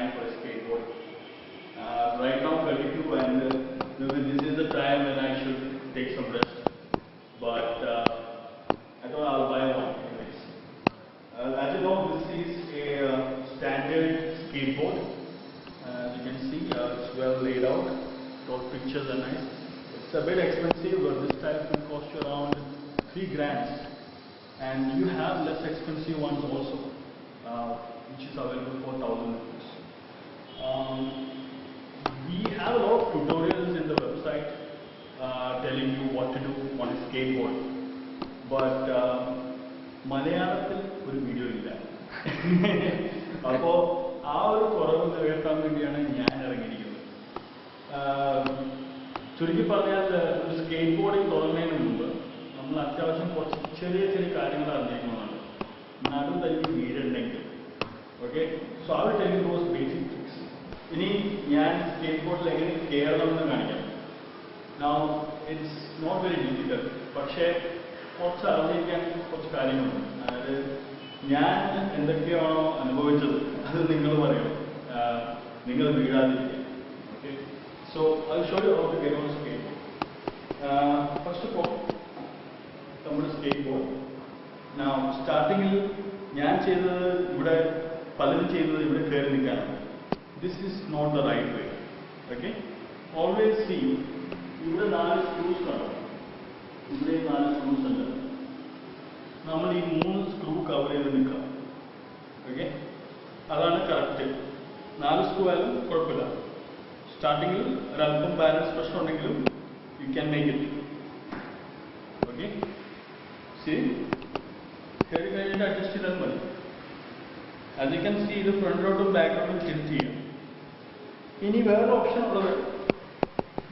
time for a skateboard. Right now 32, and this is the time when I should take some rest. But I thought I'll buy one anyways. As you know, this is a standard skateboard. As you can see, it's well laid out. Those pictures are nice. It's a bit expensive, but this type will cost you around 3 grand. And you have less expensive ones also, which is available for 1,000 rupees. We have a lot of tutorials in the website telling you what to do on a skateboard, but മലയാളത്തിൽ ഒരു video ഇല്ല. അപ്പോൾ ആ ഒരു കുറവ് നികത്താൻ വേണ്ടിയാണ് ഞാൻ ഇറങ്ങിയിരിക്കുന്നത്. ചുരുക്കി പറഞ്ഞാൽ ഒരു സ്കേറ്റ് ബോർഡിൽ തുടങ്ങുന്നതിന് മുമ്പ് നമ്മൾ അത്യാവശ്യം കുറച്ച് ചെറിയ ചെറിയ കാര്യങ്ങൾ അറിഞ്ഞിരിക്കുന്നതാണ്. നടു തല്ലി വീടുണ്ടെങ്കിൽ ഓക്കെ. സോ ആ ഒരു ടെലിംഗ് ദോസ് ബേസിക് ട്രിക്സ്. ഇനി ഞാൻ സ്കേറ്റ് ബോർഡിൽ എങ്ങനെ കയറണമെന്ന് കാണിക്കാം. Now it's not very difficult, പക്ഷേ കുറച്ച് അറിഞ്ഞിരിക്കാൻ കുറച്ച് കാര്യങ്ങളുണ്ട്. അതായത് ഞാൻ എന്തൊക്കെയാണോ അനുഭവിച്ചത് അത് നിങ്ങൾ പറയണം, നിങ്ങൾ വീഴാതിരിക്കുക. Okay. So I show you how to get on skateboard. First of all നമ്മുടെ സ്കേറ്റ് ബോർഡ്. നൗ സ്റ്റാർട്ടിങ്ങിൽ ഞാൻ ചെയ്തത്, ഇവിടെ പലരും ചെയ്തത് ഇവിടെ കയറി നിൽക്കാനാണ്. This is not the right way. Okay. Always see, ഇവിടെ 4 സ്ക്രൂസ് കാണും. ഇവിടെ 4 സ്ക്രൂസ് ഉണ്ട്. നമ്മൾ ഈ 3 സ്ക്രൂ കവർ ചെയ്ത് നിൽക്കാം. ഓക്കെ. അതാണ് കറക്റ്റ്. 4 സ്ക്രൂ ആയാലും കുഴപ്പമില്ല. സ്റ്റാർട്ടിങ്ങിൽ ഒരല്പം ബാലൻസ് പ്രശ്നം ഉണ്ടെങ്കിലും you can make it. Okay. C, കയറി കഴിഞ്ഞിട്ട് അഡ്ജസ്റ്റ് ചെയ്താൽ മതി. ആസ് യു ക്യാൻ സി, ഇത് ഫ്രണ്ടിലോട്ടും ബാക്കിലോട്ടും ടിൽറ്റ് ചെയ്യാം. ഇനി വേറെ ഓപ്ഷൻ ഉള്ളത്,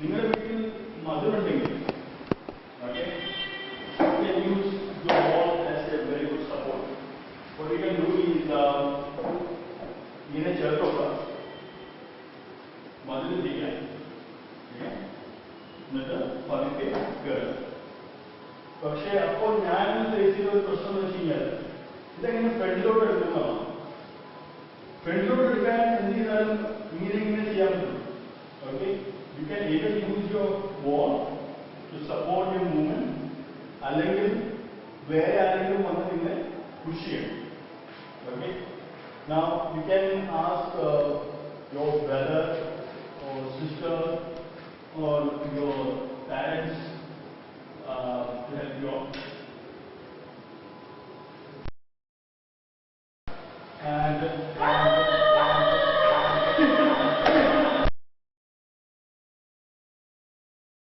നിങ്ങളുടെ വീട്ടിൽ മധുരുണ്ടെങ്കിൽ okay, you can use your wall as a very good support. What you can do is ഇങ്ങനെ ചേർത്തോക്കുക, മധുര ചെയ്യാൻ, എന്നിട്ട് പതുക്കെ കയറുക. പക്ഷേ അപ്പോൾ ഞാൻ ഫേസ് ചെയ്ത ഒരു പ്രശ്നം എന്ന് വെച്ച് കഴിഞ്ഞാൽ, ഇതെങ്ങനെ ഫ്രണ്ടിലോട്ട് എടുക്കുന്നതാണ്. ഫ്രണ്ടിലോട്ട് എടുക്കാൻ എന്ത് ചെയ്താലും ഇങ്ങനെ ചെയ്യാൻ പറ്റും. Okay. You can either use your wall to support your movement, അല്ലെങ്കിൽ വേറെ ആരെങ്കിലും വന്ന് നിങ്ങളെ പുഷ് ചെയ്യണം. Okay. Now you can ask your brother or sister or your parents to help you out. And